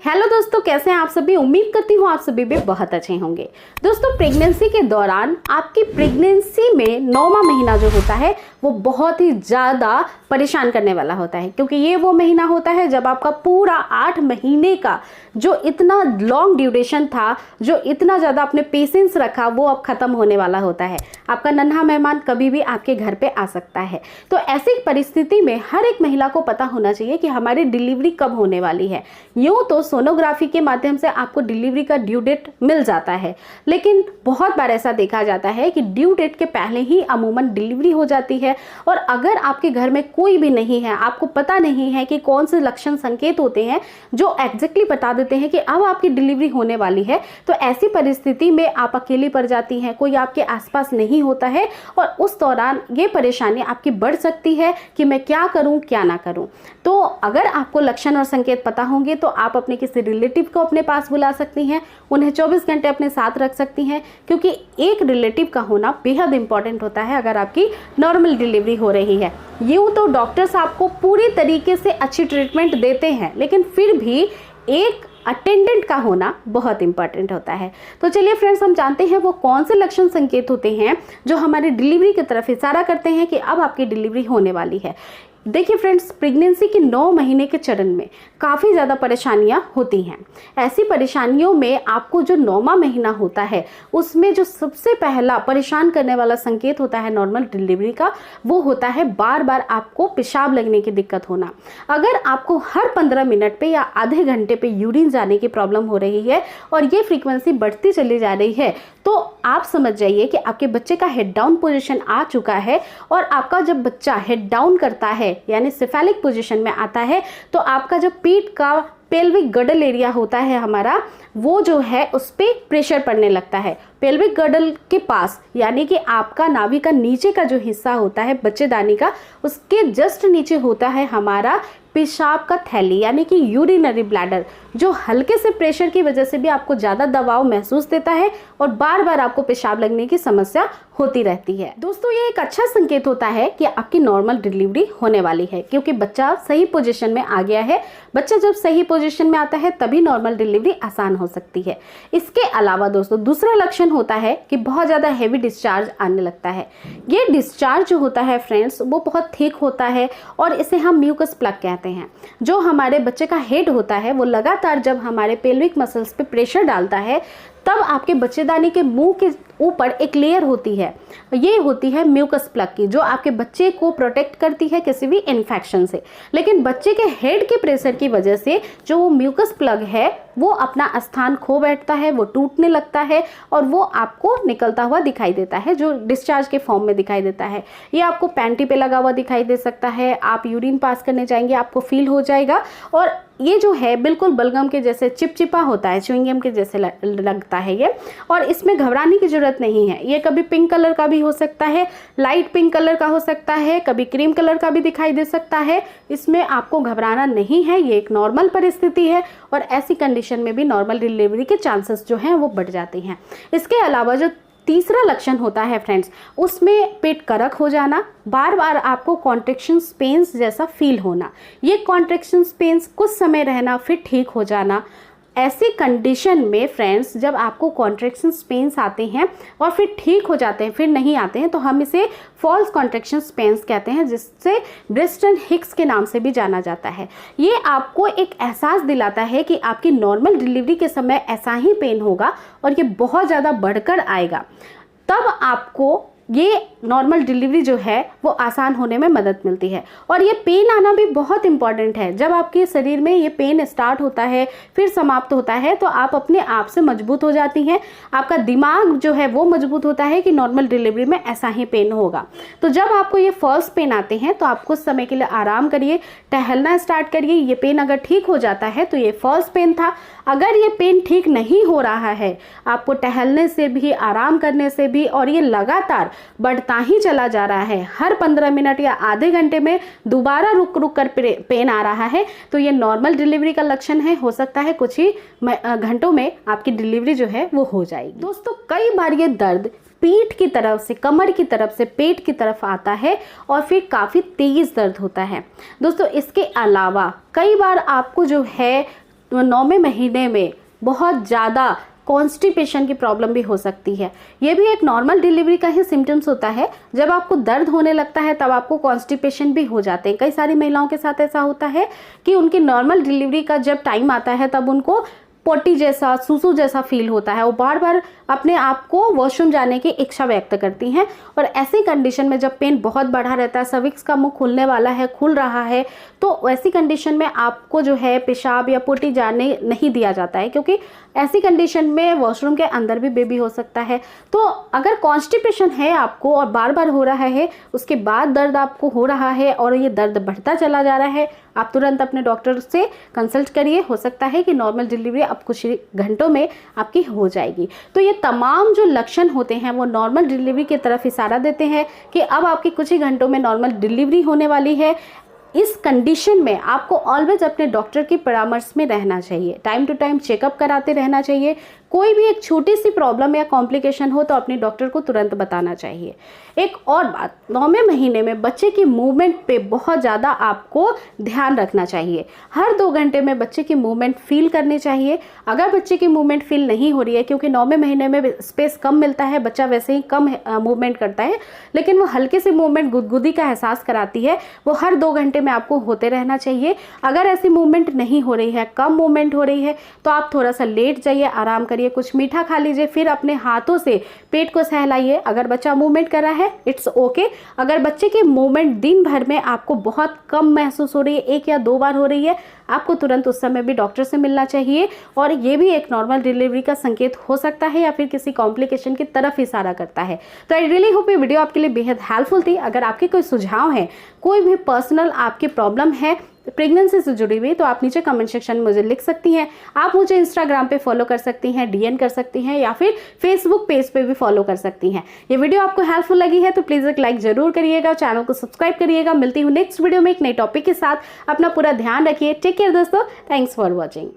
Hello दोस्तों, कैसे हैं आप सभी। उम्मीद करती हूँ आप सभी भी बहुत अच्छे होंगे। दोस्तों, प्रेगनेंसी के दौरान आपकी प्रेगनेंसी में 9वां महीना जो होता है वो बहुत ही ज़्यादा परेशान करने वाला होता है, क्योंकि ये वो महीना होता है जब आपका पूरा 8 महीने का जो इतना लॉन्ग ड्यूरेशन था, जो इतना ज़्यादा आपने पेशेंस रखा, वो अब ख़त्म होने वाला होता है। आपका नन्हा मेहमान कभी भी आपके घर पे आ सकता है। तो ऐसी परिस्थिति में हर एक महिला को पता होना चाहिए कि हमारी डिलीवरी कब होने वाली है। यूँ तो सोनोग्राफी के माध्यम से आपको डिलीवरी का ड्यू डेट मिल जाता है, लेकिन बहुत बार ऐसा देखा जाता है कि ड्यू डेट के पहले ही अमूमन डिलीवरी हो जाती है। और अगर आपके घर में कोई भी नहीं है, आपको पता नहीं है कि कौन से लक्षण संकेत होते हैं जो एग्जैक्टली बता देते हैं कि अब आपकी डिलीवरी होने वाली है, तो ऐसी परिस्थिति में आप अकेली पड़ जाती हैं, कोई आपके आसपास नहीं होता है और उस दौरान ये परेशानी आपकी बढ़ सकती है कि मैं क्या करूं क्या ना करूं। तो अगर आपको लक्षण और संकेत पता होंगे तो आप अपने किसी रिलेटिव को अपने पास बुला सकती हैं, उन्हें 24 घंटे अपने साथ रख सकती हैं, क्योंकि एक रिलेटिव का होना बेहद इंपॉर्टेंट होता है अगर आपकी नॉर्मल डिलीवरी हो रही है। यूँ तो डॉक्टर्स आपको पूरी तरीके से अच्छी ट्रीटमेंट देते हैं, लेकिन फिर भी एक अटेंडेंट का होना बहुत इंपॉर्टेंट होता है। तो चलिए फ्रेंड्स, हम जानते हैं वो कौन से लक्षण संकेत होते हैं जो हमारी डिलीवरी की तरफ इशारा करते हैं कि अब आपकी डिलीवरी होने वाली है। देखिए फ्रेंड्स, प्रेगनेंसी के 9 महीने के चरण में काफ़ी ज़्यादा परेशानियां होती हैं। ऐसी परेशानियों में आपको जो 9वां महीना होता है उसमें जो सबसे पहला परेशान करने वाला संकेत होता है नॉर्मल डिलीवरी का, वो होता है बार बार आपको पेशाब लगने की दिक्कत होना। अगर आपको हर 15 मिनट पे या आधे घंटे पे यूरिन जाने की प्रॉब्लम हो रही है और ये फ्रीक्वेंसी बढ़ती चली जा रही है, तो आप समझ जाइए कि आपके बच्चे का हेड डाउन पोजीशन आ चुका है। और आपका जब बच्चा हेड डाउन करता है यानी सिफेलिक पोजीशन में आता है, तो आपका जो पीठ का पेल्विक गडल एरिया होता है हमारा, वो जो है उस पर प्रेशर पड़ने लगता है। पेल्विक गडल के पास यानी कि आपका नाभि का नीचे का जो हिस्सा होता है बच्चेदानी का, उसके जस्ट नीचे होता है हमारा पेशाब का थैली यानी कि यूरिनरी ब्लैडर, जो हल्के से प्रेशर की वजह से भी आपको ज़्यादा दबाव महसूस देता है और बार बार आपको पेशाब लगने की समस्या होती रहती है। दोस्तों, ये एक अच्छा संकेत होता है कि आपकी नॉर्मल डिलीवरी होने वाली है, क्योंकि बच्चा सही पोजीशन में आ गया है। बच्चा जब सही पोजीशन में आता है तभी नॉर्मल डिलीवरी आसान हो सकती है। इसके अलावा दोस्तों, दूसरा लक्षण होता है कि बहुत ज़्यादा हैवी डिस्चार्ज आने लगता है। ये डिस्चार्ज जो होता है फ्रेंड्स, वो बहुत थिक होता है और इसे हम म्यूकस प्लग कहते हैं। जो हमारे बच्चे का हेड होता है वो लगातार जब हमारे पेल्विक मसल्स पे प्रेशर डालता है, तब आपके बच्चेदानी के मुंह के ऊपर एक लेयर होती है, ये होती है म्यूकस प्लग की, जो आपके बच्चे को प्रोटेक्ट करती है किसी भी इन्फेक्शन से। लेकिन बच्चे के हेड के प्रेशर की वजह से जो वो म्यूकस प्लग है वो अपना स्थान खो बैठता है, वो टूटने लगता है और वो आपको निकलता हुआ दिखाई देता है, जो डिस्चार्ज के फॉर्म में दिखाई देता है। ये आपको पैंटी पे लगा हुआ दिखाई दे सकता है। आप यूरिन पास करने जाएंगे, आपको फील हो जाएगा और ये जो है बिल्कुल बलगम के जैसे चिपचिपा होता है, च्युइंगम के जैसे लगता है ये। और इसमें घबराने की जरूरत नहीं है। ये कभी पिंक कलर का भी हो सकता है, लाइट पिंक कलर का हो सकता है, कभी क्रीम कलर का भी दिखाई दे सकता है। इसमें आपको घबराना नहीं है, ये एक नॉर्मल परिस्थिति है और ऐसी कंडीशन में भी नॉर्मल डिलीवरी के चांसेस जो हैं वो बढ़ जाते हैं। इसके अलावा जो तीसरा लक्षण होता है फ्रेंड्स, उसमें पेट करक हो जाना, बार बार आपको कॉन्ट्रैक्शंस पेन्स जैसा फील होना, ये कॉन्ट्रैक्शंस पेन्स कुछ समय रहना फिर ठीक हो जाना। ऐसी कंडीशन में फ्रेंड्स, जब आपको कॉन्ट्रैक्शंस पेन्स आते हैं और फिर ठीक हो जाते हैं फिर नहीं आते हैं, तो हम इसे फॉल्स कॉन्ट्रैक्शंस पेन्स कहते हैं, जिससे ब्रेस्टन हिक्स के नाम से भी जाना जाता है। ये आपको एक एहसास दिलाता है कि आपकी नॉर्मल डिलीवरी के समय ऐसा ही पेन होगा और ये बहुत ज़्यादा बढ़कर आएगा। तब आपको ये नॉर्मल डिलीवरी जो है वो आसान होने में मदद मिलती है। और ये पेन आना भी बहुत इंपॉर्टेंट है। जब आपके शरीर में ये पेन स्टार्ट होता है फिर समाप्त होता है, तो आप अपने आप से मजबूत हो जाती हैं। आपका दिमाग जो है वो मजबूत होता है कि नॉर्मल डिलीवरी में ऐसा ही पेन होगा। तो जब आपको ये फर्स्ट पेन आते हैं तो आप कुछ समय के लिए आराम करिए, टहलना स्टार्ट करिए। ये पेन अगर ठीक हो जाता है तो ये फर्स्ट पेन था। अगर ये पेन ठीक नहीं हो रहा है, आपको टहलने से भी, आराम करने से भी, और ये लगातार बढ़ता ही चला जा रहा है, हर 15 मिनट या आधे घंटे में दोबारा रुक रुक कर पेन आ रहा है, तो ये नॉर्मल डिलीवरी का लक्षण है। हो सकता है कुछ ही घंटों में आपकी डिलीवरी जो है वो हो जाएगी। दोस्तों, कई बार ये दर्द पीठ की तरफ से, कमर की तरफ से पेट की तरफ आता है और फिर काफ़ी तेज़ दर्द होता है। दोस्तों, इसके अलावा कई बार आपको जो है 9वें महीने में बहुत ज़्यादा कॉन्स्टिपेशन की प्रॉब्लम भी हो सकती है। ये भी एक नॉर्मल डिलीवरी का ही सिम्टम्स होता है। जब आपको दर्द होने लगता है तब आपको कॉन्स्टिपेशन भी हो जाते हैं। कई सारी महिलाओं के साथ ऐसा होता है कि उनकी नॉर्मल डिलीवरी का जब टाइम आता है तब उनको पोटी जैसा, सूसू जैसा फील होता है। वो बार बार अपने आप को वॉशरूम जाने की इच्छा व्यक्त करती हैं। और ऐसी कंडीशन में जब पेन बहुत बढ़ा रहता है, सर्विक्स का मुंह खुलने वाला है, खुल रहा है, तो ऐसी कंडीशन में आपको जो है पेशाब या पोटी जाने नहीं दिया जाता है, क्योंकि ऐसी कंडीशन में वॉशरूम के अंदर भी बेबी हो सकता है। तो अगर कॉन्स्टिपेशन है आपको और बार बार हो रहा है, उसके बाद दर्द आपको हो रहा है और ये दर्द बढ़ता चला जा रहा है, आप तुरंत अपने डॉक्टर से कंसल्ट करिए। हो सकता है कि नॉर्मल डिलीवरी अब कुछ घंटों में आपकी हो जाएगी। तो ये तमाम जो लक्षण होते हैं वो नॉर्मल डिलीवरी की तरफ इशारा देते हैं कि अब आपकी कुछ ही घंटों में नॉर्मल डिलीवरी होने वाली है। इस कंडीशन में आपको ऑलवेज अपने डॉक्टर की परामर्श में रहना चाहिए। टाइम टू टाइम चेकअप कराते रहना चाहिए। कोई भी एक छोटी सी प्रॉब्लम या कॉम्प्लिकेशन हो तो अपने डॉक्टर को तुरंत बताना चाहिए। एक और बात, 9वें महीने में बच्चे की मूवमेंट पे बहुत ज़्यादा आपको ध्यान रखना चाहिए। हर 2 घंटे में बच्चे की मूवमेंट फील करनी चाहिए। अगर बच्चे की मूवमेंट फील नहीं हो रही है, क्योंकि 9वें महीने में स्पेस कम मिलता है, बच्चा वैसे ही कम मूवमेंट करता है, लेकिन वो हल्के से मूवमेंट, गुदगुदी का एहसास कराती है, वो हर 2 घंटे में आपको होते रहना चाहिए। अगर ऐसी मूवमेंट नहीं हो रही है, कम मूवमेंट हो रही है, तो आप थोड़ा सा लेट जाइए, आराम करिए, कुछ मीठा खा लीजिए, फिर अपने हाथों से पेट को सहलाइए। अगर बच्चा मूवमेंट कर रहा है, इट्स ओके। अगर बच्चे की मूवमेंट दिन भर में आपको बहुत कम महसूस हो रही है, 1 या 2 बार हो रही है, आपको तुरंत उस समय भी डॉक्टर से मिलना चाहिए। और ये भी एक नॉर्मल डिलीवरी का संकेत हो सकता है या फिर किसी कॉम्प्लिकेशन की तरफ इशारा करता है। तो आई रियली होप ये वीडियो आपके लिए बेहद हेल्पफुल थी। अगर आपके कोई सुझाव है, कोई भी पर्सनल आपकी प्रॉब्लम है प्रेगनेंसी से जुड़ी हुई, तो आप नीचे कमेंट सेक्शन में मुझे लिख सकती हैं। आप मुझे इंस्टाग्राम पे फॉलो कर सकती हैं, डीएन कर सकती हैं, या फिर फेसबुक पेज पे भी फॉलो कर सकती हैं। ये वीडियो आपको हेल्पफुल लगी है तो प्लीज़ एक लाइक जरूर करिएगा, चैनल को सब्सक्राइब करिएगा। मिलती हूँ नेक्स्ट वीडियो में एक नई टॉपिक के साथ। अपना पूरा ध्यान रखिए। टेक केयर दोस्तों। Thanks for watching.